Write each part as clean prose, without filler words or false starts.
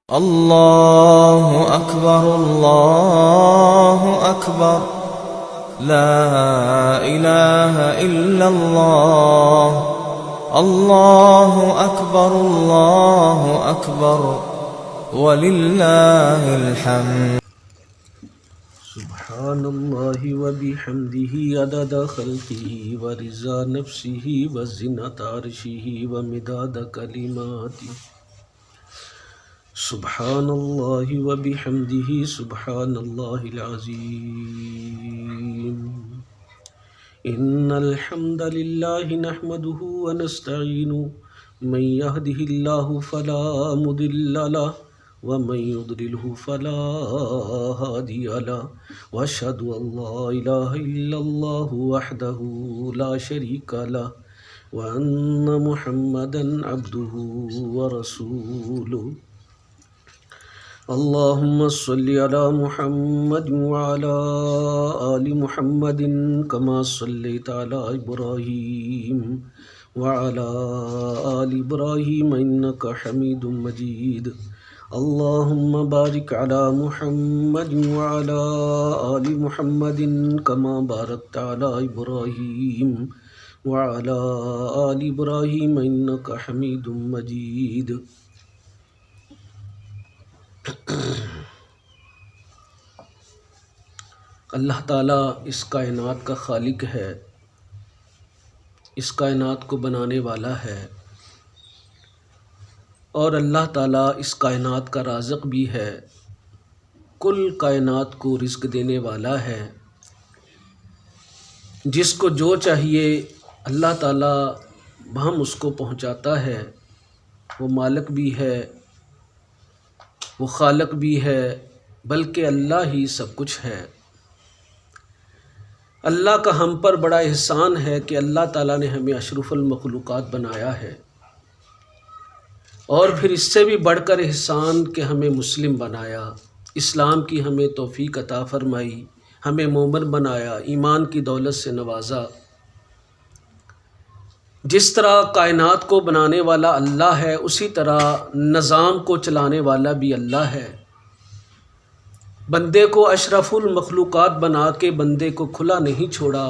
الله أكبر الله أكبر لا إله إلا الله الله أكبر ولله الحمد سبحان الله وبحمده عدد خلقه ورضا نفسه وزنة عرشه ومداد كلماته سبحان الله وبحمده سبحان الله العظيم إن الحمد لله نحمده ونستعينه من يهده الله فلا مضل له ومن يضلله فلا هادي له وأشهد أن لا إله إلا الله وحده لا شريك له وأن محمدا عبده ورسوله اللهم صل على محمد وعلى آل محمد كما صليت على إبراهيم وعلى آل إبراهيم إنك حميد مجيد اللهم بارك على محمد وعلى آل محمد كما باركت على إبراهيم وعلى آل إبراهيم إنك حميد مجيد اللہ تعالیٰ اس کائنات کا خالق ہے، اس کائنات کو بنانے والا ہے، اور اللہ تعالیٰ اس کائنات کا رازق بھی ہے، کل کائنات کو رزق دینے والا ہے۔ جس کو جو چاہیے اللہ تعالیٰ بہم اس کو پہنچاتا ہے، وہ مالک بھی ہے، وہ خالق بھی ہے، بلکہ اللہ ہی سب کچھ ہے۔ اللہ کا ہم پر بڑا احسان ہے کہ اللہ تعالیٰ نے ہمیں اشرف المخلوقات بنایا ہے، اور پھر اس سے بھی بڑھ کر احسان کہ ہمیں مسلم بنایا، اسلام کی ہمیں توفیق عطا فرمائی، ہمیں مومن بنایا، ایمان کی دولت سے نوازا۔ جس طرح کائنات کو بنانے والا اللہ ہے، اسی طرح نظام کو چلانے والا بھی اللہ ہے۔ بندے کو اشرف المخلوقات بنا کے بندے کو کھلا نہیں چھوڑا،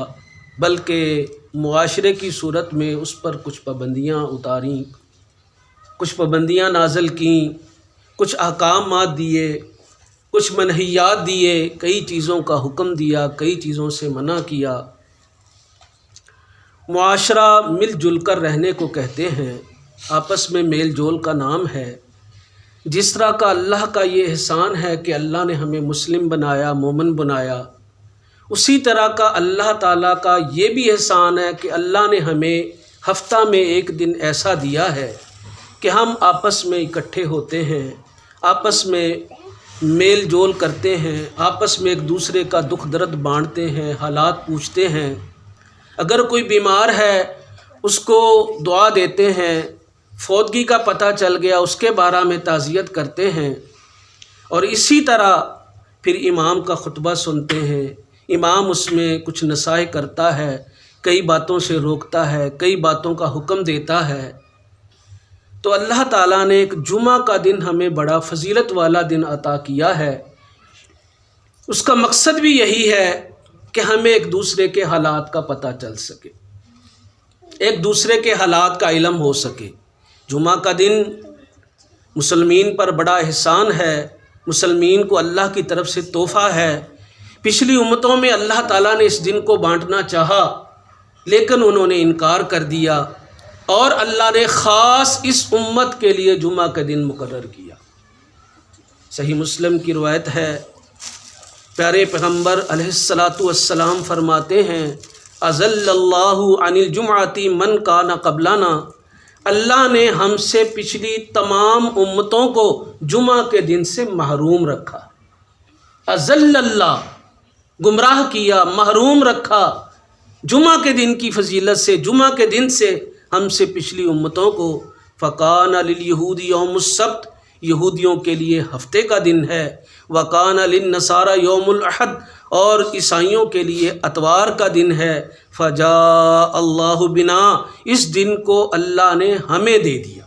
بلکہ معاشرے کی صورت میں اس پر کچھ پابندیاں اتاریں، کچھ پابندیاں نازل کیں، کچھ احکامات دیے، کچھ منہیات دیے، کئی چیزوں کا حکم دیا، کئی چیزوں سے منع کیا۔ معاشرہ مل جل کر رہنے کو کہتے ہیں، آپس میں میل جول کا نام ہے۔ جس طرح کا اللہ کا یہ احسان ہے کہ اللہ نے ہمیں مسلم بنایا، مومن بنایا، اسی طرح کا اللہ تعالیٰ کا یہ بھی احسان ہے کہ اللہ نے ہمیں ہفتہ میں ایک دن ایسا دیا ہے کہ ہم آپس میں اکٹھے ہوتے ہیں، آپس میں میل جول کرتے ہیں، آپس میں ایک دوسرے کا دکھ درد بانٹتے ہیں، حالات پوچھتے ہیں۔ اگر کوئی بیمار ہے اس کو دعا دیتے ہیں، فوتگی کا پتہ چل گیا اس کے بارے میں تعزیت کرتے ہیں، اور اسی طرح پھر امام کا خطبہ سنتے ہیں۔ امام اس میں کچھ نصائح کرتا ہے، کئی باتوں سے روکتا ہے، کئی باتوں کا حکم دیتا ہے۔ تو اللہ تعالیٰ نے ایک جمعہ کا دن ہمیں بڑا فضیلت والا دن عطا کیا ہے۔ اس کا مقصد بھی یہی ہے کہ ہمیں ایک دوسرے کے حالات کا پتہ چل سکے، ایک دوسرے کے حالات کا علم ہو سکے۔ جمعہ کا دن مسلمین پر بڑا احسان ہے، مسلمین کو اللہ کی طرف سے تحفہ ہے۔ پچھلی امتوں میں اللہ تعالیٰ نے اس دن کو بانٹنا چاہا، لیکن انہوں نے انکار کر دیا، اور اللہ نے خاص اس امت کے لیے جمعہ کا دن مقرر کیا۔ صحیح مسلم کی روایت ہے، پیارے پیغمبر علیہ السلام فرماتے ہیں، اذل اللہ عن الجمعۃ من کان قبلنا، اللہ نے ہم سے پچھلی تمام امتوں کو جمعہ کے دن سے محروم رکھا۔ اذل اللہ، گمراہ کیا، محروم رکھا جمعہ کے دن کی فضیلت سے، جمعہ کے دن سے ہم سے پچھلی امتوں کو۔ فکان للیہود یوم السبت، یہودیوں کے لیے ہفتے کا دن ہے، وکان للنصارى یوم الاحد، اور عیسائیوں کے لیے اتوار کا دن ہے۔ فجاء اللہ بنا، اس دن کو اللہ نے ہمیں دے دیا،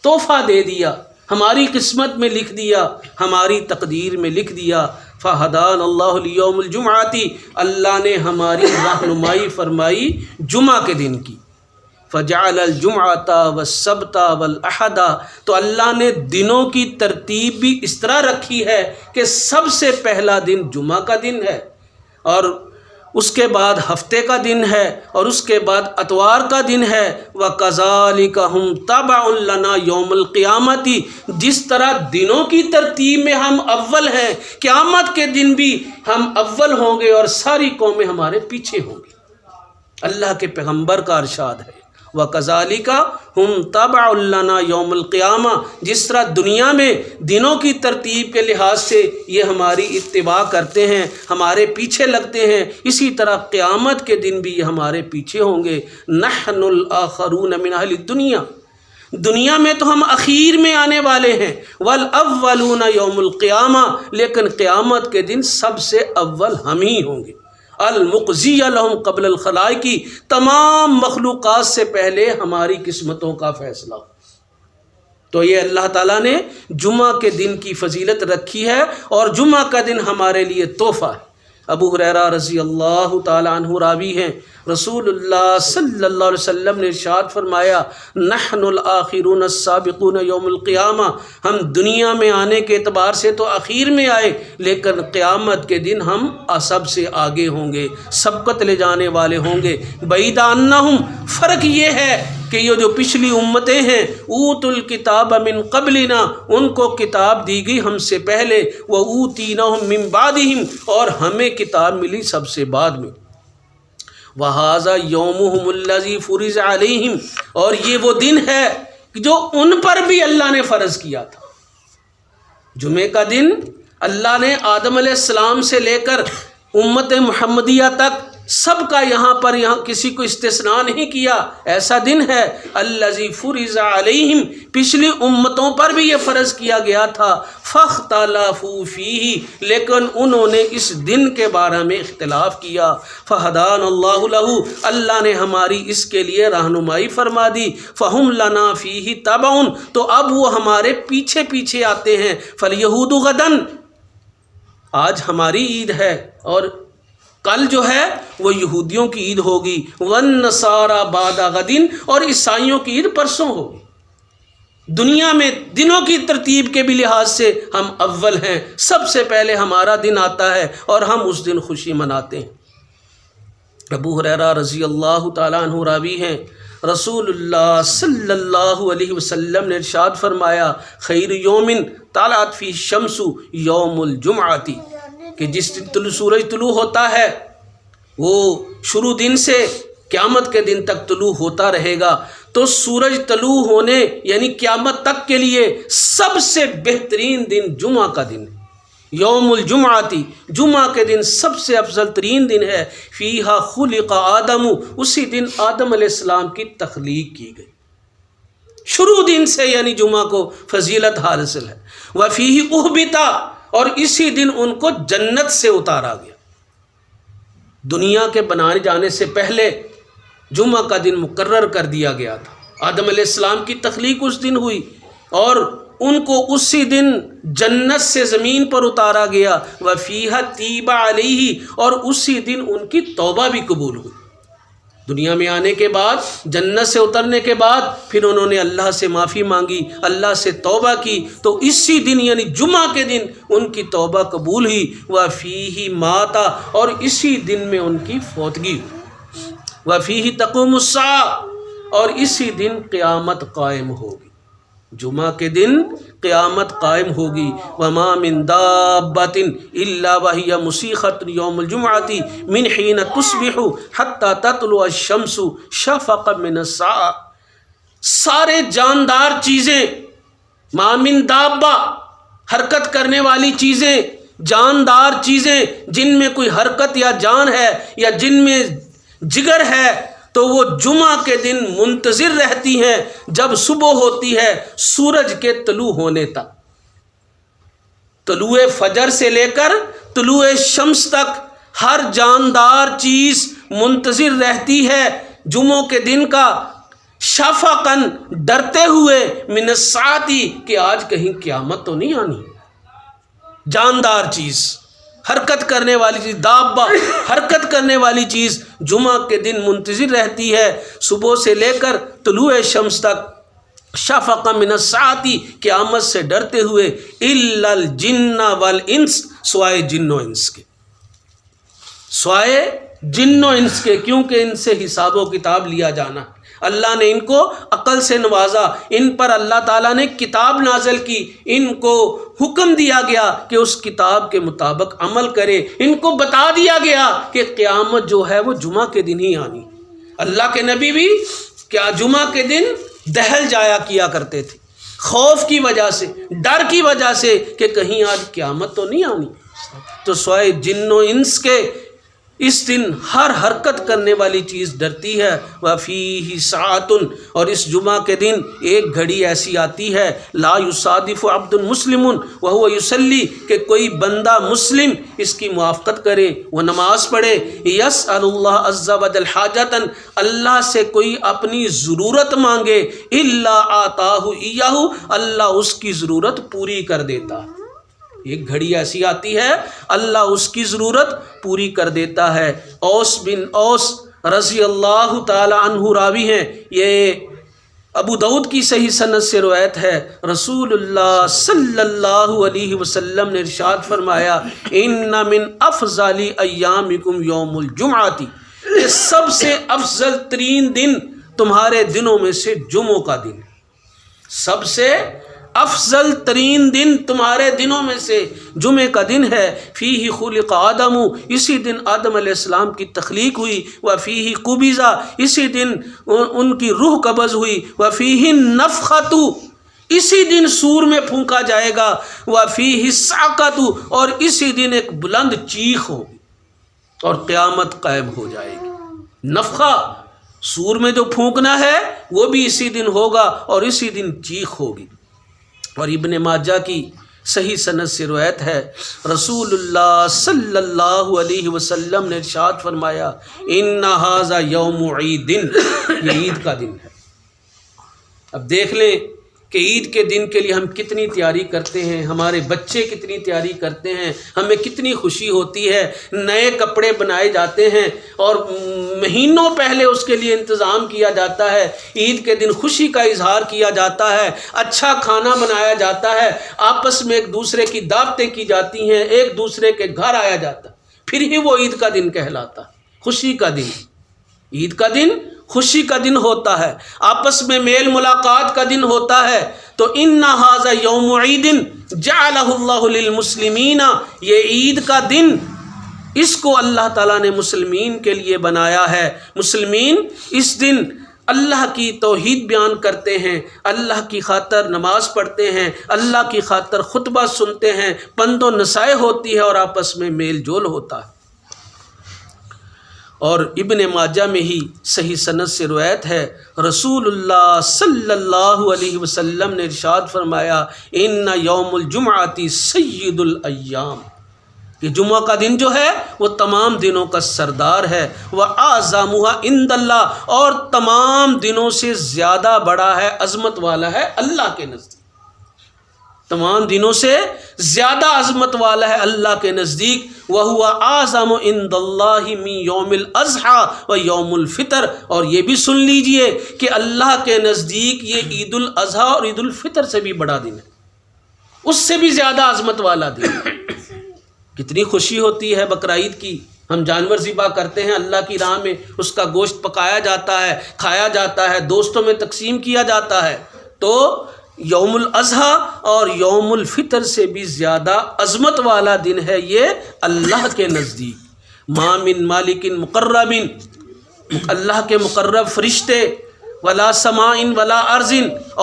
تحفہ دے دیا۔ ہماری قسمت میں لکھ دیا، ہماری تقدیر میں لکھ دیا۔ فہدان اللہ لیوم الجمعاتی، اللہ نے ہماری رہنمائی فرمائی جمعہ کے دن کی۔ فجعل الجمعۃ والسبت والاحد، تو اللہ نے دنوں کی ترتیب بھی اس طرح رکھی ہے کہ سب سے پہلا دن جمعہ کا دن ہے، اور اس کے بعد ہفتے کا دن ہے، اور اس کے بعد اتوار کا دن ہے۔ وَكَذَلِكَ هُمْ تَبَعٌ لَنَا يَوْمَ الْقِيَامَةِ، جس طرح دنوں کی ترتیب میں ہم اول ہیں، قیامت کے دن بھی ہم اول ہوں گے اور ساری قومیں ہمارے پیچھے ہوں گی۔ اللہ کے پیغمبر کا ارشاد ہے، وَكَذَلِكَ هُمْ تَبَعٌ لَنَا يَوْمَ الْقِيَامَةِ، جس طرح دنیا میں دنوں کی ترتیب کے لحاظ سے یہ ہماری اتباع کرتے ہیں، ہمارے پیچھے لگتے ہیں، اسی طرح قیامت کے دن بھی یہ ہمارے پیچھے ہوں گے۔ نحن الآخرون من اہل الدنیا، دنیا میں تو ہم اخیر میں آنے والے ہیں، والاولون یوم القیامہ، لیکن قیامت کے دن سب سے اول ہم ہی ہوں گے۔ المقضی لہم قبل الخلائق، تمام مخلوقات سے پہلے ہماری قسمتوں کا فیصلہ۔ تو یہ اللہ تعالیٰ نے جمعہ کے دن کی فضیلت رکھی ہے، اور جمعہ کا دن ہمارے لیے تحفہ ہے۔ ابو ہریرہ رضی اللہ تعالیٰ عنہ راوی ہیں، رسول اللہ صلی اللہ علیہ وسلم نے ارشاد فرمایا، نحن الآخرون السابقون یوم القیامہ، ہم دنیا میں آنے کے اعتبار سے تو اخیر میں آئے، لیکن قیامت کے دن ہم سب سے آگے ہوں گے، سبقت لے جانے والے ہوں گے۔ بعید عنہم، فرق یہ ہے کہ یہ جو پچھلی امتیں ہیں، اوت الکتاب من قبلنا، ان کو کتاب دی گئی ہم سے پہلے، وَأُوتِينَهُم مِّن بَعْدِهِمْ، اور ہمیں کتاب ملی سب سے بعد میں۔ وَهَذَا يَوْمُهُمُ الَّذِي فُرِضَ عَلَيْهِمْ، اور یہ وہ دن ہے جو ان پر بھی اللہ نے فرض کیا تھا۔ جمعے کا دن اللہ نے آدم علیہ السلام سے لے کر امت محمدیہ تک سب کا یہاں کسی کو استثناء نہیں کیا، ایسا دن ہے الذی فرض علیہم، پچھلی امتوں پر بھی یہ فرض کیا گیا تھا، فاختلفوا فیہ، لیکن انہوں نے اس دن کے بارے میں اختلاف کیا، فہدان اللہ لہ، اللہ نے ہماری اس کے لیے رہنمائی فرما دی، فہم لنا فیہ تبع، تو اب وہ ہمارے پیچھے پیچھے آتے ہیں۔ فالیہود غدن، آج ہماری عید ہے، اور کل جو ہے وہ یہودیوں کی عید ہوگی، والنصارى بعد غد، اور عیسائیوں کی عید پرسوں ہوگی۔ دنیا میں دنوں کی ترتیب کے بھی لحاظ سے ہم اول ہیں، سب سے پہلے ہمارا دن آتا ہے اور ہم اس دن خوشی مناتے ہیں۔ ابو ہریرہ رضی اللہ تعالیٰ عنہ راوی ہیں، رسول اللہ صلی اللہ علیہ وسلم نے ارشاد فرمایا، خیر یوم طلعت فی الشمس یوم الجمعۃ، کہ جس دن سورج طلوع ہوتا ہے وہ شروع دن سے قیامت کے دن تک طلوع ہوتا رہے گا، تو سورج طلوع ہونے یعنی قیامت تک کے لیے سب سے بہترین دن جمعہ کا دن ہے، یوم الجمعاتی، جمعہ کے دن سب سے افضل ترین دن ہے۔ فیہا خلق آدم، اسی دن آدم علیہ السلام کی تخلیق کی گئی، شروع دن سے یعنی جمعہ کو فضیلت حاصل ہے۔ وفیہ اہبتا، اور اسی دن ان کو جنت سے اتارا گیا۔ دنیا کے بنائے جانے سے پہلے جمعہ کا دن مقرر کر دیا گیا تھا، آدم علیہ السلام کی تخلیق اس دن ہوئی، اور ان کو اسی دن جنت سے زمین پر اتارا گیا۔ وفیہا تیب علیہ، اور اسی دن ان کی توبہ بھی قبول ہوئی۔ دنیا میں آنے کے بعد، جنت سے اترنے کے بعد، پھر انہوں نے اللہ سے معافی مانگی، اللہ سے توبہ کی، تو اسی دن یعنی جمعہ کے دن ان کی توبہ قبول ہوئی۔ وفیہ ماتا، اور اسی دن میں ان کی فوتگی ہوئی۔ وفیہ تقوم الساعہ، اور اسی دن قیامت قائم ہوگی، جمعہ کے دن قیامت قائم ہوگی۔ وما من دابۃ الا وہی مسیخۃ یوم الجمعۃ من حین تصبح حتی تطلع الشمس شفقا من الساعہ، سارے جاندار چیزیں، ما من دابہ، حرکت کرنے والی چیزیں، جاندار چیزیں جن میں کوئی حرکت یا جان ہے یا جن میں جگر ہے، تو وہ جمعہ کے دن منتظر رہتی ہیں جب صبح ہوتی ہے سورج کے طلوع ہونے تک، طلوع فجر سے لے کر طلوع شمس تک ہر جاندار چیز منتظر رہتی ہے جمعوں کے دن کا، شفقاً ڈرتے ہوئے، من الساعتی کہ آج کہیں قیامت تو نہیں آنی. جاندار چیز، حرکت کرنے والی چیز، دابہ حرکت کرنے والی چیز جمعہ کے دن منتظر رہتی ہے صبح سے لے کر طلوع شمس تک. شفقاً من الساعتی قیامت سے ڈرتے ہوئے، الا الجن والانس سوائے جن و انس کے، سوائے جن و انس کے، کیونکہ ان سے حساب و کتاب لیا جانا. اللہ نے ان کو عقل سے نوازا، ان پر اللہ تعالیٰ نے کتاب نازل کی، ان کو حکم دیا گیا کہ اس کتاب کے مطابق عمل کرے، ان کو بتا دیا گیا کہ قیامت جو ہے وہ جمعہ کے دن ہی آنی. اللہ کے نبی بھی کیا جمعہ کے دن دہل جایا کیا کرتے تھے، خوف کی وجہ سے، ڈر کی وجہ سے کہ کہیں آج قیامت تو نہیں آنی. تو سوائے جن و انس کے اس دن ہر حرکت کرنے والی چیز ڈرتی ہے. وَفِيهِ سَاعَةٌ اور اس جمعہ کے دن ایک گھڑی ایسی آتی ہے، لا يُصَادِفُ عَبْدٌ مُسْلِمٌ وَهُوَ يُصَلِّي کہ کوئی بندہ مسلم اس کی موافقت کرے، وہ نماز پڑھے. يَسْأَلُ اللَّهَ عَزَّ وَجَلَّ حَاجَةً اللہ سے کوئی اپنی ضرورت مانگے، إِلَّا آتَاهُ إِيَّاهُ اللہ اس کی ضرورت پوری کر دیتا. ایک گھڑی ایسی آتی ہے اللہ اس کی ضرورت پوری کر دیتا ہے. اوس بن اوس رضی اللہ تعالی عنہ راوی ہیں، یہ ابو داؤد کی صحیح سند سے روایت ہے. رسول اللہ صلی اللہ علیہ وسلم نے ارشاد فرمایا، ان من افضل ایامکم یوم الجمعہ، یہ سب سے افضل ترین دن تمہارے دنوں میں سے جمعوں کا دن، سب سے افضل ترین دن تمہارے دنوں میں سے جمعے کا دن ہے. فیہ خلق آدم اسی دن آدم علیہ السلام کی تخلیق ہوئی. وفیہ قبض اسی دن ان کی روح قبض ہوئی. وفیہ النفخۃ اسی دن سور میں پھونکا جائے گا. وفیہ الصعقۃ اور اسی دن ایک بلند چیخ ہوگی اور قیامت قائم ہو جائے گی. نفخہ سور میں جو پھونکنا ہے وہ بھی اسی دن ہوگا اور اسی دن چیخ ہوگی. اور ابن ماجہ کی صحیح سند سے روایت ہے، رسول اللہ صلی اللہ علیہ وسلم نے ارشاد فرمایا، ان ھذا یوم عید، یہ عید کا دن ہے. اب دیکھ لیں کہ عید کے دن کے لیے ہم کتنی تیاری کرتے ہیں، ہمارے بچے کتنی تیاری کرتے ہیں، ہمیں کتنی خوشی ہوتی ہے. نئے کپڑے بنائے جاتے ہیں اور مہینوں پہلے اس کے لیے انتظام کیا جاتا ہے. عید کے دن خوشی کا اظہار کیا جاتا ہے، اچھا کھانا بنایا جاتا ہے، آپس میں ایک دوسرے کی دعوتیں کی جاتی ہیں، ایک دوسرے کے گھر آیا جاتا ہے، پھر ہی وہ عید کا دن کہلاتا ہے. خوشی کا دن، عید کا دن خوشی کا دن ہوتا ہے، آپس میں میل ملاقات کا دن ہوتا ہے. تو ان ھذا یوم عید جعلہ اللہ للمسلمین، یہ عید کا دن اس کو اللہ تعالیٰ نے مسلمین کے لیے بنایا ہے. مسلمین اس دن اللہ کی توحید بیان کرتے ہیں، اللہ کی خاطر نماز پڑھتے ہیں، اللہ کی خاطر خطبہ سنتے ہیں، پند و نصیحت ہوتی ہے اور آپس میں میل جول ہوتا ہے. اور ابن ماجہ میں ہی صحیح سند سے روایت ہے، رسول اللہ صلی اللہ علیہ وسلم نے ارشاد فرمایا، ان یوم الجمعہ سید الایام، کہ جمعہ کا دن جو ہے وہ تمام دنوں کا سردار ہے. وَأَعْظَمُهَا عِندَ اللَّهِ اور تمام دنوں سے زیادہ بڑا ہے، عظمت والا ہے اللہ کے نزدیک، تمام دنوں سے زیادہ عظمت والا ہے اللہ کے نزدیک. وَهُوَ أَعْظَمُ عِندَ اللَّهِ مِن يَوْمِ الْأَضْحَىٰ وَيَوْمِ الْفِطْرِ اور یہ بھی سن لیجئے کہ اللہ کے نزدیک یہ عید الاضحیٰ اور عید الفطر سے بھی بڑا دن ہے، اس سے بھی زیادہ عظمت والا دن. کتنی خوشی ہوتی ہے بقر عید کی، ہم جانور ذبح کرتے ہیں اللہ کی راہ میں، اس کا گوشت پکایا جاتا ہے، کھایا جاتا ہے، دوستوں میں تقسیم کیا جاتا ہے. تو یوم الاضحیٰ اور یوم الفطر سے بھی زیادہ عظمت والا دن ہے یہ اللہ کے نزدیک. ما من مالک مقرب، اللہ کے مقرب فرشتے، ولا سماء ولا ارض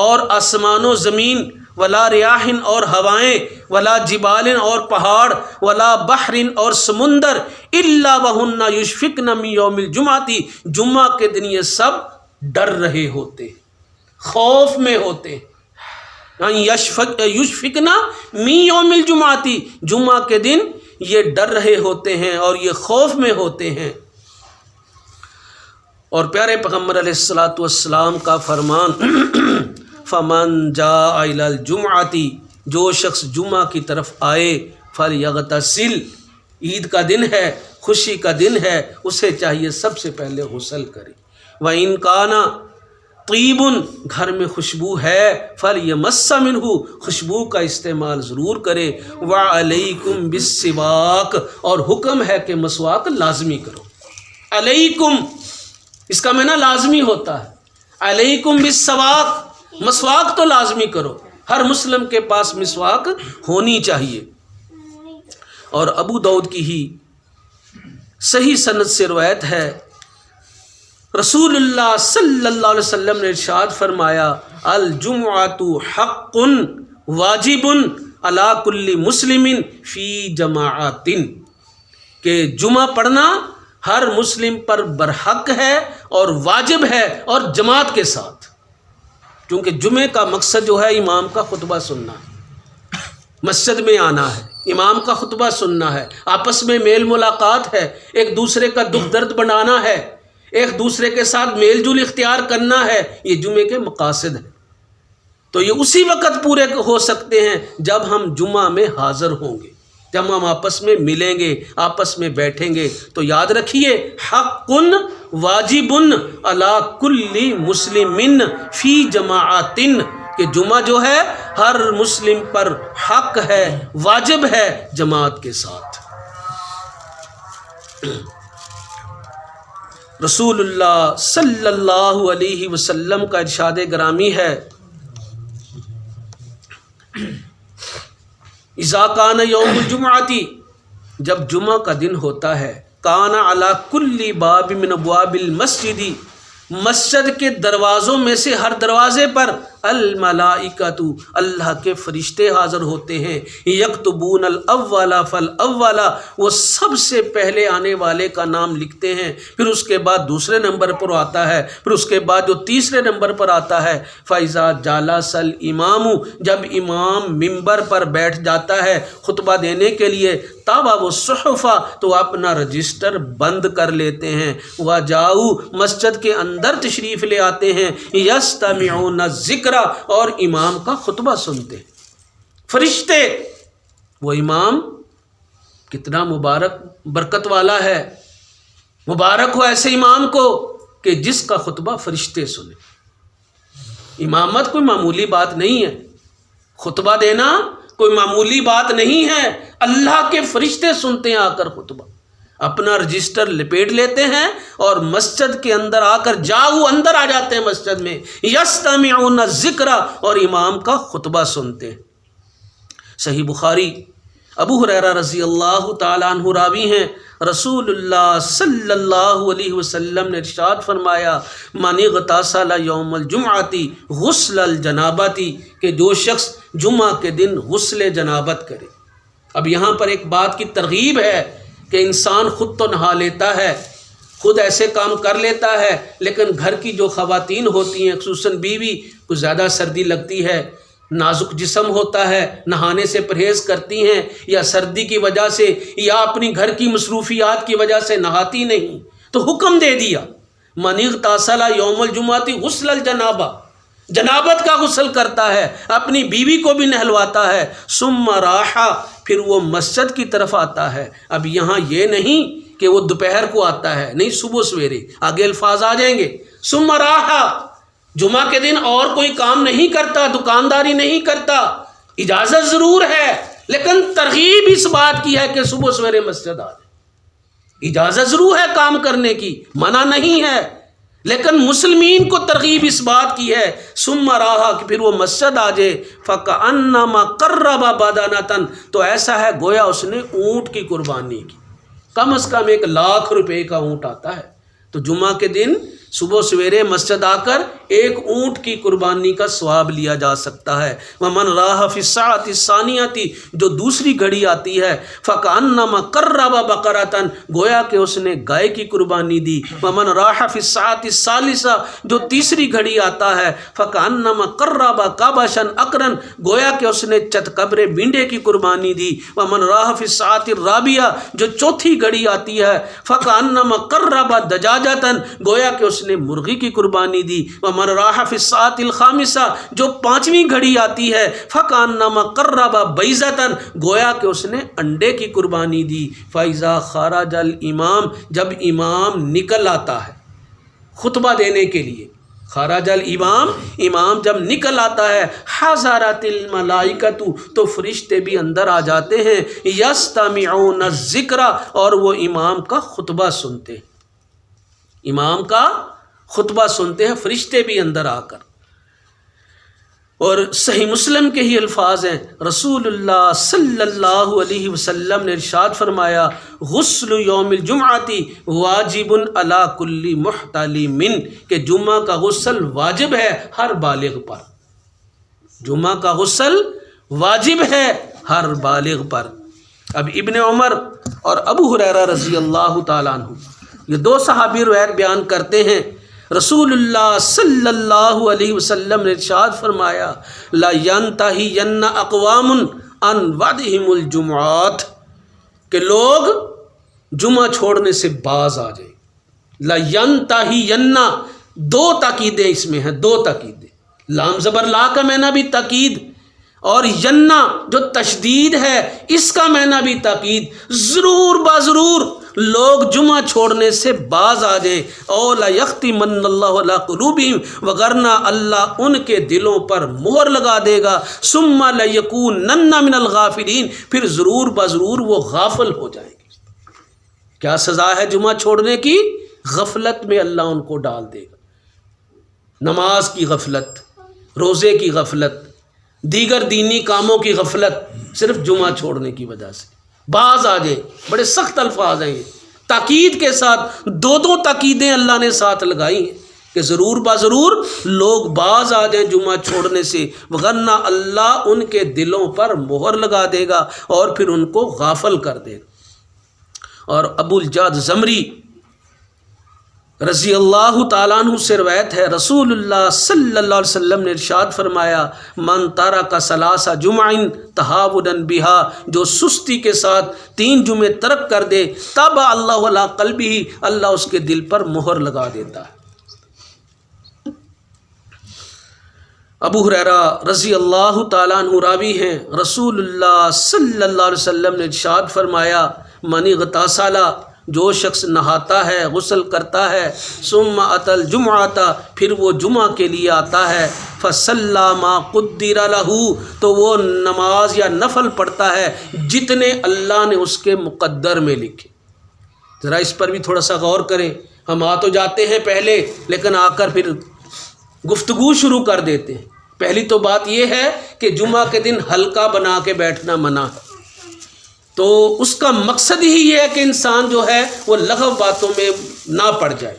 اور آسمان و زمین، ولا ریاح اور ہوائیں، ولا جبال اور پہاڑ، ولا بحر اور سمندر، الا وہن یشفقن من یوم الجمعہ، جمعہ کے دن یہ سب ڈر رہے ہوتے، خوف میں ہوتے. یشفقنا من یوم الجمعہ، جمعہ کے دن یہ ڈر رہے ہوتے ہیں اور یہ خوف میں ہوتے ہیں. اور پیارے پیغمبر علیہ الصلاۃ والسلام کا فرمان فمن جاء الی الجمعۃ، جو شخص جمعہ کی طرف آئے، فلیغتسل، عید کا دن ہے، خوشی کا دن ہے، اسے چاہیے سب سے پہلے غسل کرے۔ وَإِن كَانَ طیب، گھر میں خوشبو ہے، فلیمس منہ، خوشبو کا استعمال ضرور کرے۔ وعلیکم بالسواک، اور حکم ہے کہ مسواک لازمی کرو۔ علیکم، اس کا معنی لازمی ہوتا ہے۔ علیکم بالسواک، مسواک تو لازمی کرو، ہر مسلم کے پاس مسواک ہونی چاہیے۔ اور ابو داؤد کی ہی صحیح سند سے روایت ہے، رسول اللہ صلی اللہ علیہ وسلم نے ارشاد فرمایا، الجمعۃ حق واجب علی کل مسلم فی جماعت، کہ جمعہ پڑھنا ہر مسلم پر برحق ہے اور واجب ہے، اور جماعت کے ساتھ، کیونکہ جمعے کا مقصد جو ہے امام کا خطبہ سننا ہے، مسجد میں آنا ہے، امام کا خطبہ سننا ہے، آپس میں میل ملاقات ہے، ایک دوسرے کا دکھ درد بنانا ہے، ایک دوسرے کے ساتھ میل جول اختیار کرنا ہے، یہ جمعے کے مقاصد ہیں۔ تو یہ اسی وقت پورے ہو سکتے ہیں جب ہم جمعہ میں حاضر ہوں گے، جب ہم آپس میں ملیں گے، آپس میں بیٹھیں گے۔ تو یاد رکھیے، حق واجب علی کل مسلم فی جماعت، کہ جمعہ جو ہے ہر مسلم پر حق ہے، واجب ہے، جماعت کے ساتھ۔ رسول اللہ صلی اللہ علیہ وسلم کا ارشاد گرامی ہے، اذا کان یوم الجمعۃ، جب جمعہ کا دن ہوتا ہے، کان علی کل باب من ابواب المسجد، مسجد کے دروازوں میں سے ہر دروازے پر الملائکۃ، اللہ کے فرشتے حاضر ہوتے ہیں، یکتبون الاول فالاول، وہ سب سے پہلے آنے والے کا نام لکھتے ہیں، پھر اس کے بعد دوسرے نمبر پر آتا ہے، پھر اس کے بعد جو تیسرے نمبر پر آتا ہے، فاذا جلس الامام، جب امام ممبر پر بیٹھ جاتا ہے خطبہ دینے کے لیے، تابا وہ صحفہ، تو اپنا رجسٹر بند کر لیتے ہیں، وجاؤ، مسجد کے اندر تشریف لے آتے ہیں، یستمعون الذکر، اور امام کا خطبہ سنتے ہیں۔ فرشتے، وہ امام کتنا مبارک برکت والا ہے، مبارک ہو ایسے امام کو کہ جس کا خطبہ فرشتے سنیں۔ امامت کوئی معمولی بات نہیں ہے، خطبہ دینا کوئی معمولی بات نہیں ہے، اللہ کے فرشتے سنتے ہیں آ کر خطبہ، اپنا رجسٹر لپیٹ لیتے ہیں اور مسجد کے اندر آ کر جاؤ، اندر آ جاتے ہیں مسجد میں، یستمعون الذکر، اور امام کا خطبہ سنتے ہیں۔ صحیح بخاری، ابو ہریرہ رضی اللہ تعالیٰ عنہ راوی ہیں، رسول اللہ صلی اللہ علیہ وسلم نے ارشاد فرمایا، من اغتسل یوم الجمعۃ غسل الجنابۃ، کہ جو شخص جمعہ کے دن غسل جنابت کرے۔ اب یہاں پر ایک بات کی ترغیب ہے کہ انسان خود تو نہا لیتا ہے، خود ایسے کام کر لیتا ہے، لیکن گھر کی جو خواتین ہوتی ہیں، خصوصاً بیوی، کو زیادہ سردی لگتی ہے، نازک جسم ہوتا ہے، نہانے سے پرہیز کرتی ہیں، یا سردی کی وجہ سے یا اپنی گھر کی مصروفیات کی وجہ سے نہاتی نہیں، تو حکم دے دیا، من اغتسل یوم الجمعۃ غسل الجنابہ، جنابت کا غسل کرتا ہے، اپنی بیوی کو بھی نہلواتا ہے، ثم راح، پھر وہ مسجد کی طرف آتا ہے۔ اب یہاں یہ نہیں کہ وہ دوپہر کو آتا ہے، نہیں، صبح سویرے، آگے الفاظ آ جائیں گے، ثم راح، جمعہ کے دن اور کوئی کام نہیں کرتا، دکانداری نہیں کرتا، اجازت ضرور ہے، لیکن ترغیب اس بات کی ہے کہ صبح سویرے مسجد آ جائے۔ اجازت ضرور ہے کام کرنے کی، منع نہیں ہے، لیکن مسلمین کو ترغیب اس بات کی ہے، ثم راح، کہ پھر وہ مسجد آ جائے، فکأنما قرب بدنۃ، تو ایسا ہے گویا اس نے اونٹ کی قربانی کی، کم از کم 1,00,000 روپے کا اونٹ آتا ہے۔ تو جمعہ کے دن صبح سویرے مسجد آ کر ایک اونٹ کی قربانی کا ثواب لیا جا سکتا ہے۔ ومن راح فی الساعۃ الثانیۃ، جو دوسری گھڑی آتی ہے، فکأنما قرب بقرۃ، گویا کہ اس نے گائے کی قربانی دی۔ ومن راح فی الساعۃ الثالثہ، جو تیسری گھڑی آتا ہے، فکأنما قرب کبشا اقرا، گویا کہ اس نے چتکبرے بینڈے کی قربانی دی۔ ومن راح فی الساعۃ الرابعہ، جو چوتھی گھڑی آتی ہے، فکأنما قرب دجاجۃ، گویا کہ اس نے مرغی کی قربانی دی۔ ومن راح فی الساعۃ الخامسہ، جو 5ویں گھڑی آتی ہے، فکانما قرب بیضۃ، گویا کہ اس نے انڈے کی قربانی دی۔ فاذا خرج الامام، جب امام نکل آتا ہے خطبہ دینے کے لیے، خرج الامام، امام جب نکل آتا ہے، حضرت الملائکۃ، تو فرشتے بھی اندر آ جاتے ہیں، یستمعون الذکر، اور وہ امام کا خطبہ سنتے ہیں، امام کا خطبہ سنتے ہیں فرشتے بھی اندر آ کر۔ اور صحیح مسلم کے ہی الفاظ ہیں، رسول اللہ صلی اللہ علیہ وسلم نے ارشاد فرمایا، غسل یوم الجمعۃ واجب علی کل محتلم، کہ جمعہ کا غسل واجب ہے ہر بالغ پر، جمعہ کا غسل واجب ہے ہر بالغ پر۔ اب ابن عمر اور ابو ہریرہ رضی اللہ تعالیٰ عنہ، یہ 2 صحابی روایت بیان کرتے ہیں، رسول اللہ صلی اللہ علیہ وسلم نے ارشاد فرمایا، لا ینتہین اقوام عن ودعہم الجمعات، کہ لوگ جمعہ چھوڑنے سے باز آ جائیں۔ لا ینتہین، 2 تاکیدیں اس میں ہیں، 2 تاکیدیں، لام زبر لا کا معنی بھی تاکید، اور ینا جو تشدید ہے اس کا معنی بھی تاکید، ضرور بضرور لوگ جمعہ چھوڑنے سے باز آ جائیں۔ اولا یختمن اللہ علی قلوبہم، وگرنہ اللہ ان کے دلوں پر مہر لگا دے گا، ثم لیکونن من الغافلین، پھر ضرور بضرور وہ غافل ہو جائیں گے۔ کیا سزا ہے جمعہ چھوڑنے کی؟ غفلت میں اللہ ان کو ڈال دے گا، نماز کی غفلت، روزے کی غفلت، دیگر دینی کاموں کی غفلت، صرف جمعہ چھوڑنے کی وجہ سے باز آ جائے۔ بڑے سخت الفاظ ہیں یہ، تاکید کے ساتھ 2 تاکیدیں اللہ نے ساتھ لگائی ہیں کہ ضرور بضرور لوگ باز آ جائیں جمعہ چھوڑنے سے، وگرنہ اللہ ان کے دلوں پر مہر لگا دے گا اور پھر ان کو غافل کر دے گا۔ اور ابو الجعد زمری رضی اللہ تعالیٰ عنہ سے روایت ہے، رسول اللہ صلی اللہ علیہ وسلم نے ارشاد فرمایا، من ترک ثلاث جمع تہاونا بہا، جو سستی کے ساتھ 3 جمعے ترک کر دے، تب اللہ علی قلبہ، اللہ اس کے دل پر مہر لگا دیتا ہے۔ ابو ہریرہ رضی اللہ تعالیٰ عنہ راوی ہیں، رسول اللہ صلی اللہ علیہ وسلم نے ارشاد فرمایا، من اغتسل، جو شخص نہاتا ہے، غسل کرتا ہے، ثم اتى الجمعۃ، پھر وہ جمعہ کے لیے آتا ہے، فصلی ما قدر له، تو وہ نماز یا نفل پڑھتا ہے جتنے اللہ نے اس کے مقدر میں لکھے۔ ذرا اس پر بھی تھوڑا سا غور کریں، ہم آ تو جاتے ہیں پہلے، لیکن آ کر پھر گفتگو شروع کر دیتے ہیں۔ پہلی تو بات یہ ہے کہ جمعہ کے دن حلقہ بنا کے بیٹھنا منع ہے، تو اس کا مقصد ہی یہ ہے کہ انسان جو ہے وہ لغو باتوں میں نہ پڑ جائے،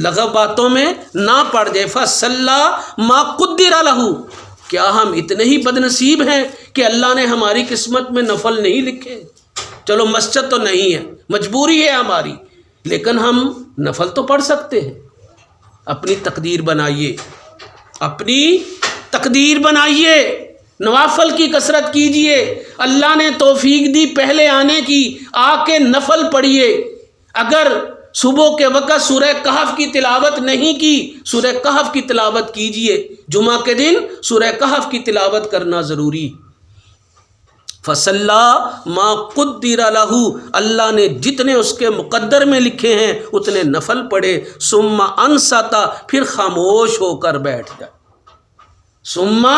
لغو باتوں میں نہ پڑ جائے۔ فَصَلَّى مَا قُدِّرَ لَهُ، کیا ہم اتنے ہی بد نصیب ہیں کہ اللہ نے ہماری قسمت میں نفل نہیں لکھے؟ چلو مسجد تو نہیں ہے، مجبوری ہے ہماری، لیکن ہم نفل تو پڑھ سکتے ہیں۔ اپنی تقدیر بنائیے، اپنی تقدیر بنائیے، نوافل کی کثرت کیجئے۔ اللہ نے توفیق دی پہلے آنے کی، آ کے نفل پڑھیے۔ اگر صبح کے وقت سورہ کہف کی تلاوت نہیں کی، سورہ کہف کی تلاوت کیجئے، جمعہ کے دن سورہ کہف کی تلاوت کرنا ضروری۔ فَصَلَّى مَا قُدِّرَ لَهُ، اللہ نے جتنے اس کے مقدر میں لکھے ہیں اتنے نفل پڑھے۔ ثُمَّ أَنصَتَ، پھر خاموش ہو کر بیٹھ جائے۔ ثُمَّ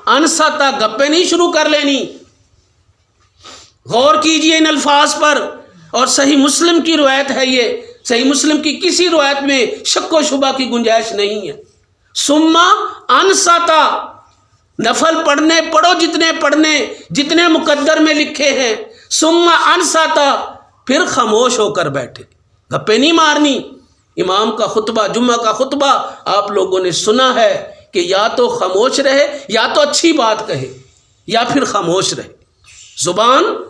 أَنصَتَ، گپیں نہیں شروع کر لینی۔ غور کیجئے ان الفاظ پر، اور صحیح مسلم کی روایت ہے یہ، صحیح مسلم کی کسی روایت میں شک و شبہ کی گنجائش نہیں ہے۔ ثُمَّ أَنصَتَ، نفل پڑھو جتنے مقدر میں لکھے ہیں۔ ثم انصت، پھر خاموش ہو کر بیٹھے، گپیں نہیں مارنی۔ امام کا خطبہ، جمعہ کا خطبہ آپ لوگوں نے سنا ہے کہ یا تو خاموش رہے، یا تو اچھی بات کہے، یا پھر خاموش رہے۔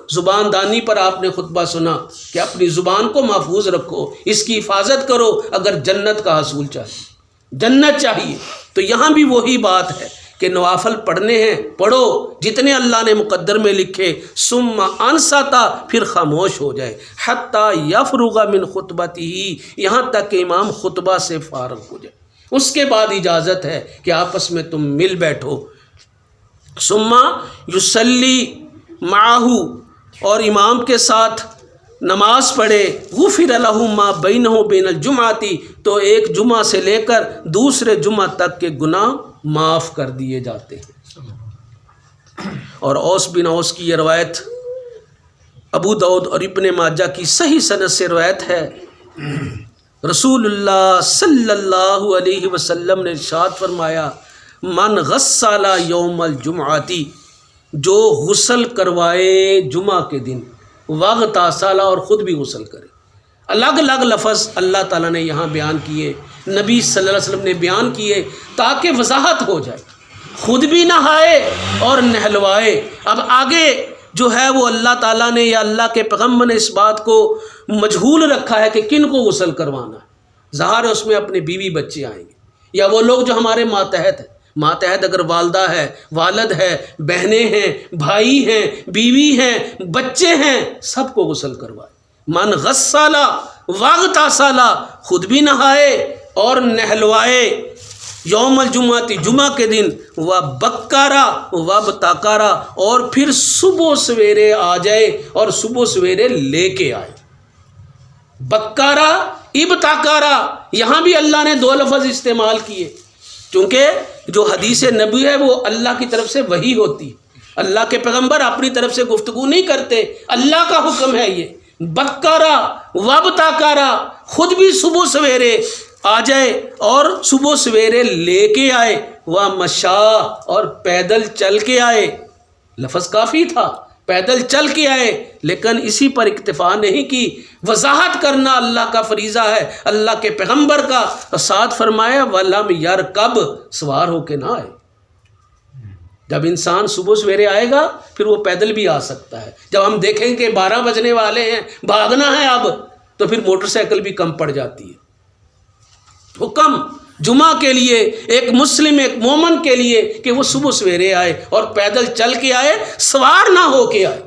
زبان دانی پر آپ نے خطبہ سنا کہ اپنی زبان کو محفوظ رکھو، اس کی حفاظت کرو اگر جنت کا حصول چاہیے، جنت چاہیے۔ تو یہاں بھی وہی بات ہے کہ نوافل پڑھنے ہیں پڑھو جتنے اللہ نے مقدر میں لکھے، ثم انصت پھر خاموش ہو جائے، حتی یفرغ من خطبتہ یہاں تک کہ امام خطبہ سے فارغ ہو جائے، اس کے بعد اجازت ہے کہ آپس میں تم مل بیٹھو۔ ثم یصلی معہ اور امام کے ساتھ نماز پڑھے، غفر لہ ما بینہ بین الجمعۃ تو ایک جمعہ سے لے کر دوسرے جمعہ تک کے گناہ معاف کر دیے جاتے ہیں۔ اور اوس بن اوس کی یہ روایت ابو داؤد اور ابن ماجہ کی صحیح سند سے روایت ہے، رسول اللہ صلی اللہ علیہ وسلم نے ارشاد فرمایا، من غسل یوم الجمعۃ جو غسل کروائے جمعہ کے دن، واغتسل اور خود بھی غسل کرے۔ الگ الگ لفظ اللہ تعالیٰ نے یہاں بیان کیے، نبی صلی اللہ علیہ وسلم نے بیان کیے تاکہ وضاحت ہو جائے، خود بھی نہائے اور نہلوائے۔ اب آگے جو ہے وہ اللہ تعالیٰ نے یا اللہ کے پیغمبر نے اس بات کو مجہول رکھا ہے کہ کن کو غسل کروانا ہے۔ ظاہر ہے اس میں اپنے بیوی بچے آئیں گے، یا وہ لوگ جو ہمارے ماتحت ہیں، ماتحت اگر والدہ ہے، والد ہے، بہنیں ہیں، بھائی ہیں، بیوی ہیں، بچے ہیں، سب کو غسل کروائے۔ من غسل واغتسل خود بھی نہائے اور نہلوائے، یوم الجمعۃ جمعہ کے دن، و بکارا وابتکارا اور پھر صبح سویرے آ جائے اور صبح سویرے لے کے آئے۔ بکارا ابتکارا یہاں بھی اللہ نے دو لفظ استعمال کیے، چونکہ جو حدیث نبی ہے وہ اللہ کی طرف سے وحی ہوتی، اللہ کے پیغمبر اپنی طرف سے گفتگو نہیں کرتے، اللہ کا حکم ہے یہ۔ بکارا وابتکارا خود بھی صبح سویرے آ جائے اور صبح سویرے لے کے آئے، وہ مشا اور پیدل چل کے آئے۔ لفظ کافی تھا، پیدل چل کے آئے، لیکن اسی پر اکتفا نہیں کی، وضاحت کرنا اللہ کا فریضہ ہے، اللہ کے پیغمبر کا۔ ساتھ فرمایا وَلَمْ يَرْكَبْ سوار ہو کے نہ آئے۔ جب انسان صبح سویرے آئے گا پھر وہ پیدل بھی آ سکتا ہے۔ جب ہم دیکھیں کہ 12 بجنے والے ہیں، بھاگنا ہے اب، تو پھر موٹر سائیکل بھی کم پڑ جاتی ہے۔ حکم جمعہ کے لیے ایک مسلم ایک مومن کے لیے کہ وہ صبح سویرے آئے اور پیدل چل کے آئے، سوار نہ ہو کے آئے۔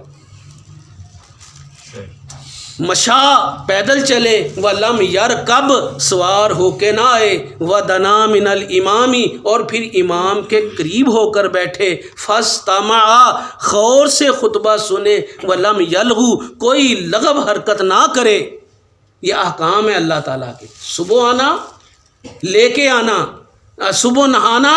مشا پیدل چلے، وَلَمْ يَرْكَبْ سوار ہو کے نہ آئے، وَدَنَا مِنَ الْإِمَامِ اور پھر امام کے قریب ہو کر بیٹھے، فَاسْتَمَعَ غور سے خطبہ سنے، وَلَمْ يَلْغُ کوئی لغو حرکت نہ کرے۔ یہ احکام ہے اللہ تعالیٰ کے، صبح آنا، لے کے آنا، صبح نہانا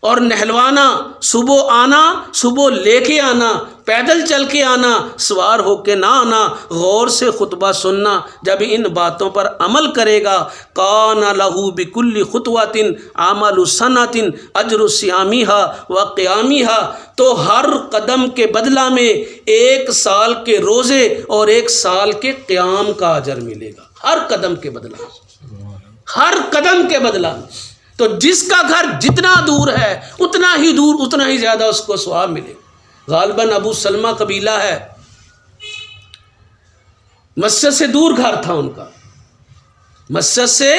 اور نہلوانا، صبح آنا، صبح لے کے آنا، پیدل چل کے آنا، سوار ہو کے نہ آنا، غور سے خطبہ سننا۔ جب ان باتوں پر عمل کرے گا، کان لہ بکل خطوۃ عمل سنۃ اجر صیامها و قیامها تو ہر قدم کے بدلہ میں 1 سال کے روزے اور 1 سال کے قیام کا اجر ملے گا، ہر قدم کے بدلہ، ہر قدم کے بدلہ۔ تو جس کا گھر جتنا دور ہے اتنا ہی دور، اتنا ہی زیادہ اس کو ثواب ملے۔ غالباً ابو سلمہ قبیلہ ہے، مسجد سے دور گھر تھا ان کا، مسجد سے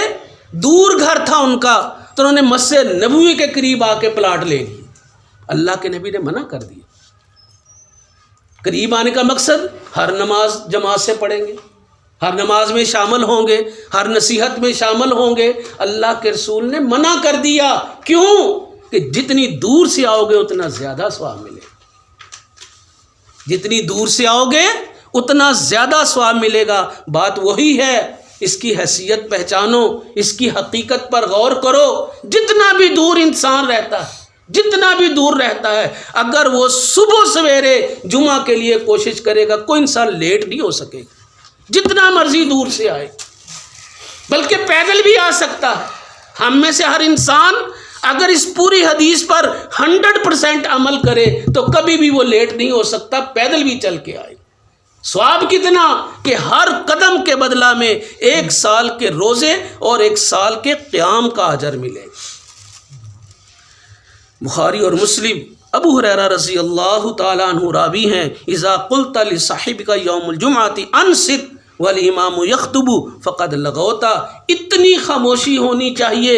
دور گھر تھا ان کا، تو انہوں نے مسجد نبوی کے قریب آ کے پلاٹ لے لیے۔ اللہ کے نبی نے منع کر دیا۔ قریب آنے کا مقصد ہر نماز جماعت سے پڑھیں گے، ہر نماز میں شامل ہوں گے، ہر نصیحت میں شامل ہوں گے۔ اللہ کے رسول نے منع کر دیا، کیوں؟ کہ جتنی دور سے آؤ گے اتنا زیادہ ثواب ملے گا، جتنی دور سے آؤ گے اتنا زیادہ ثواب ملے گا۔ بات وہی ہے، اس کی حیثیت پہچانو، اس کی حقیقت پر غور کرو۔ جتنا بھی دور انسان رہتا ہے، جتنا بھی دور رہتا ہے، اگر وہ صبح سویرے جمعہ کے لیے کوشش کرے گا، کوئی انسان لیٹ نہیں ہو سکے گا، جتنا مرضی دور سے آئے، بلکہ پیدل بھی آ سکتا ہے۔ ہم میں سے ہر انسان اگر اس پوری حدیث پر 100% عمل کرے تو کبھی بھی وہ لیٹ نہیں ہو سکتا، پیدل بھی چل کے آئے۔ ثواب کتنا کہ ہر قدم کے بدلہ میں 1 سال کے روزے اور 1 سال کے قیام کا اجر ملے۔ بخاری اور مسلم، ابو ہریرہ رضی اللہ تعالیٰ عنہ راوی ہیں، اذا قلت لصاحبک یوم الجمعۃ انصت والامام یخطب فقد لغوت۔ اتنی خاموشی ہونی چاہیے،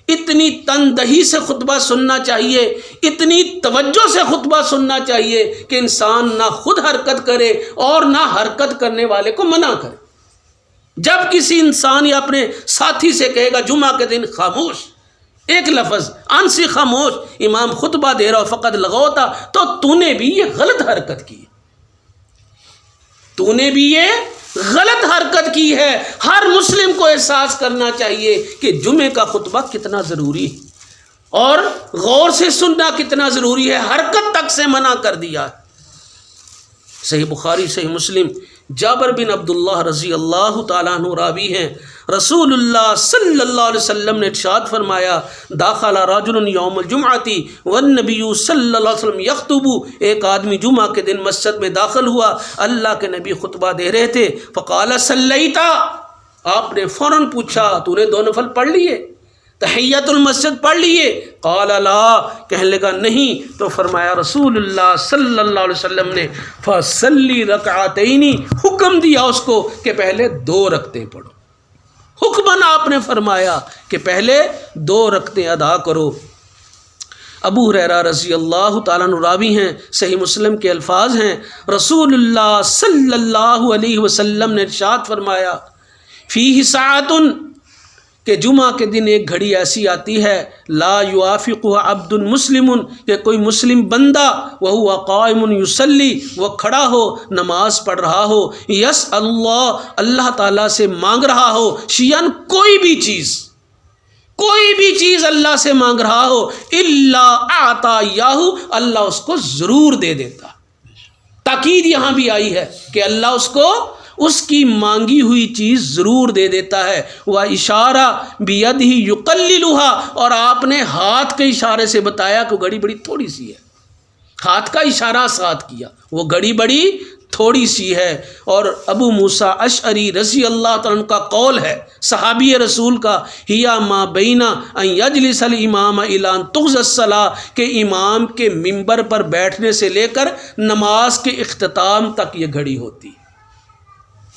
اتنی تندہی سے خطبہ سننا چاہیے، اتنی توجہ سے خطبہ سننا چاہیے کہ انسان نہ خود حرکت کرے اور نہ حرکت کرنے والے کو منع کرے۔ جب کسی انسان یا اپنے ساتھی سے کہے گا جمعہ کے دن خاموش، ایک لفظ انسی خاموش، امام خطبہ دے رہا فقط لغوتا، تو نے بھی یہ غلط حرکت کی، تو نے بھی یہ غلط حرکت کی ہے۔ ہر مسلم کو احساس کرنا چاہیے کہ جمعے کا خطبہ کتنا ضروری ہے اور غور سے سننا کتنا ضروری ہے، حرکت تک سے منع کر دیا۔ صحیح بخاری صحیح مسلم، جابر بن عبداللہ رضی اللہ تعالیٰ عنہ راوی ہیں، رسول اللہ صلی اللہ علیہ وسلم نے ارشاد فرمایا، داخل رجل یوم الجمعتی والنبی صلی اللہ علیہ وسلم یخطب، ایک آدمی جمعہ کے دن مسجد میں داخل ہوا، اللہ کے نبی خطبہ دے رہے تھے، فقال صلیتا، آپ نے فوراً پوچھا تو نے 2 نفل پڑھ لیے، تحیت المسجد پڑھ لیے؟ قال لا، کہنے لگا نہیں، تو فرمایا رسول اللہ صلی اللہ علیہ وسلم نے فصلی رکعتین، حکم دیا اس کو کہ پہلے 2 رکعتیں پڑھو، حکماً آپ نے فرمایا کہ پہلے 2 رکعتیں ادا کرو۔ ابو ہریرہ رضی اللہ تعالیٰ عنہ راوی ہیں، صحیح مسلم کے الفاظ ہیں، رسول اللہ صلی اللہ علیہ وسلم نے ارشاد فرمایا، فیہ ساعۃ، کہ جمعہ کے دن ایک گھڑی ایسی آتی ہے، لا یوافقہ عبد مسلم، کہ کوئی مسلم بندہ وہو قائم یصلی، وہ کھڑا ہو نماز پڑھ رہا ہو، یسأل اللہ، اللہ تعالیٰ سے مانگ رہا ہو، شیئن، کوئی بھی چیز اللہ سے مانگ رہا ہو، الا اعطایہ، اللہ اس کو ضرور دے دیتا۔ تاکید یہاں بھی آئی ہے کہ اللہ اس کو اس کی مانگی ہوئی چیز ضرور دے دیتا ہے۔ وہ اشارہ بیدہ یقللھا، اور آپ نے ہاتھ کے اشارے سے بتایا کہ گھڑی بڑی تھوڑی سی ہے، ہاتھ کا اشارہ ساتھ کیا، وہ گھڑی بڑی تھوڑی سی ہے۔ اور ابو موسیٰ اشعری رضی اللہ تعالیٰ عنہ کا قول ہے، صحابی رسول کا، ہیا ما بین ان یجلس الامام الی ان تغض الصلاۃ، کہ امام کے ممبر پر بیٹھنے سے لے کر نماز کے اختتام تک یہ گھڑی ہوتی،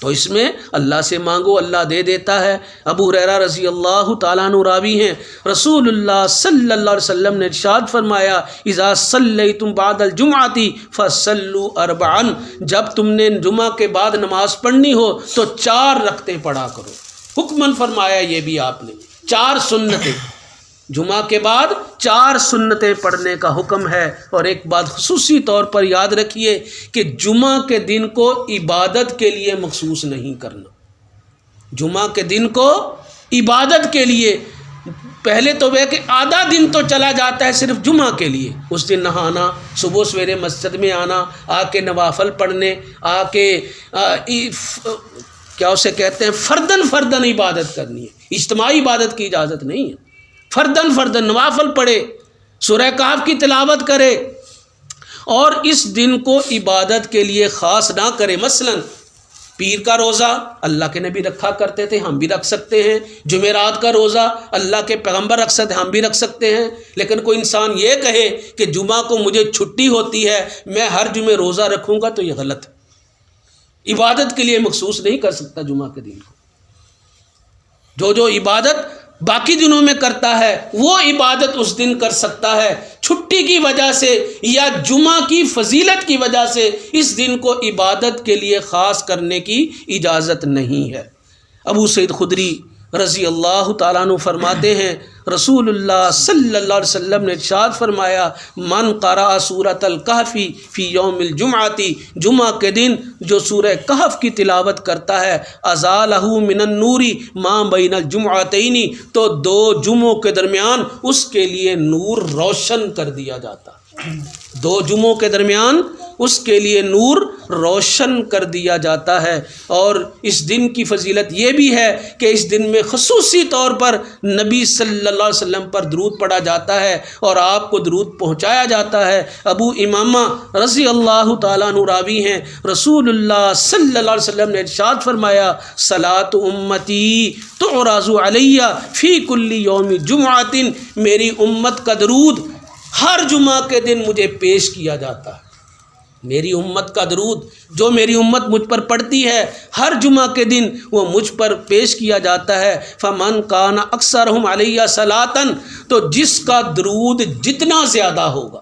تو اس میں اللہ سے مانگو، اللہ دے دیتا ہے۔ ابو ہریرہ رضی اللہ تعالیٰ عنہ راوی ہیں، رسول اللہ صلی اللہ علیہ وسلم نے ارشاد فرمایا، اذا صلیتم بعد الجمعۃ فصلوا 4، جب تم نے جمعہ کے بعد نماز پڑھنی ہو تو 4 رکعتیں پڑھا کرو، حکماً فرمایا یہ بھی آپ نے، 4 سنتیں، جمعہ کے بعد 4 سنتیں پڑھنے کا حکم ہے۔ اور ایک بات خصوصی طور پر یاد رکھیے کہ جمعہ کے دن کو عبادت کے لیے مخصوص نہیں کرنا، جمعہ کے دن کو عبادت کے لیے، پہلے تو وہ کہ آدھا دن تو چلا جاتا ہے صرف جمعہ کے لیے، اس دن نہانا، صبح سویرے مسجد میں آنا، آ کے نوافل پڑھنے، آ کے کیا اسے کہتے ہیں فردن عبادت کرنی ہے، اجتماعی عبادت کی اجازت نہیں ہے، فردن نوافل پڑھے، سورہ کہف کی تلاوت کرے، اور اس دن کو عبادت کے لیے خاص نہ کرے۔ مثلا پیر کا روزہ اللہ کے نبی رکھا کرتے تھے، ہم بھی رکھ سکتے ہیں، جمعرات کا روزہ اللہ کے پیغمبر رکھ سکتے ہیں، ہم بھی رکھ سکتے ہیں، لیکن کوئی انسان یہ کہے کہ جمعہ کو مجھے چھٹی ہوتی ہے، میں ہر جمعے روزہ رکھوں گا، تو یہ غلط ہے، عبادت کے لیے مخصوص نہیں کر سکتا جمعہ کے دن کو، جو عبادت باقی دنوں میں کرتا ہے وہ عبادت اس دن کر سکتا ہے، چھٹی کی وجہ سے یا جمعہ کی فضیلت کی وجہ سے اس دن کو عبادت کے لیے خاص کرنے کی اجازت نہیں ہے۔ ابو سعید خدری رضی اللہ تعالیٰ عنہ فرماتے ہیں، رسول اللہ صلی اللہ علیہ وسلم نے ارشاد فرمایا، من قرأ سورۃ الکہف فی یوم الجمعۃ، جمعہ کے دن جو سورہ کہف کی تلاوت کرتا ہے، ازالہ من النور ما بین الجمعتین، تو 2 جمعوں کے درمیان اس کے لیے نور روشن کر دیا جاتا، 2 جمعوں کے درمیان اس کے لیے نور روشن کر دیا جاتا ہے۔ اور اس دن کی فضیلت یہ بھی ہے کہ اس دن میں خصوصی طور پر نبی صلی اللہ علیہ وسلم پر درود پڑھا جاتا ہے اور آپ کو درود پہنچایا جاتا ہے۔ ابو امامہ رضی اللہ تعالیٰ عنہ راوی ہیں، رسول اللہ صلی اللہ علیہ وسلم نے ارشاد فرمایا، صلاۃ امتی تعرض علیہ فی کل یوم جمعۃ، میری امت کا درود ہر جمعہ کے دن مجھے پیش کیا جاتا ہے، میری امت کا درود جو میری امت مجھ پر پڑھتی ہے ہر جمعہ کے دن وہ مجھ پر پیش کیا جاتا ہے. فمن کان اکثرہم علیہ صلاۃً، تو جس کا درود جتنا زیادہ ہوگا،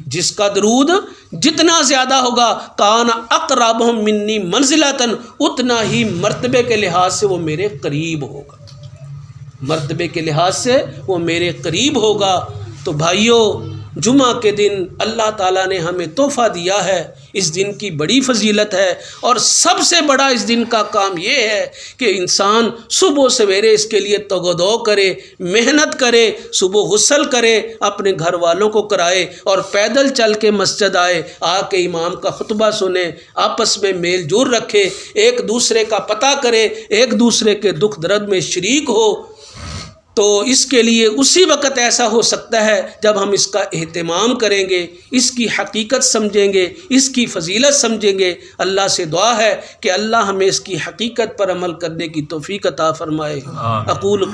جس کا درود جتنا زیادہ ہوگا، کان اقربہم منی منزلۃً، اتنا ہی مرتبے کے لحاظ سے وہ میرے قریب ہوگا، مرتبے کے لحاظ سے وہ میرے قریب ہوگا. تو بھائیوں، جمعہ کے دن اللہ تعالیٰ نے ہمیں تحفہ دیا ہے، اس دن کی بڑی فضیلت ہے، اور سب سے بڑا اس دن کا کام یہ ہے کہ انسان صبح سویرے اس کے لیے تگ و دو کرے، محنت کرے، صبح غسل کرے، اپنے گھر والوں کو کرائے اور پیدل چل کے مسجد آئے، آ کے امام کا خطبہ سنے، آپس میں میل جول رکھے، ایک دوسرے کا پتہ کرے، ایک دوسرے کے دکھ درد میں شریک ہو. تو اس کے لیے اسی وقت ایسا ہو سکتا ہے جب ہم اس کا اہتمام کریں گے، اس کی حقیقت سمجھیں گے، اس کی فضیلت سمجھیں گے. اللہ سے دعا ہے کہ اللہ ہمیں اس کی حقیقت پر عمل کرنے کی توفیق عطا فرمائے. اقول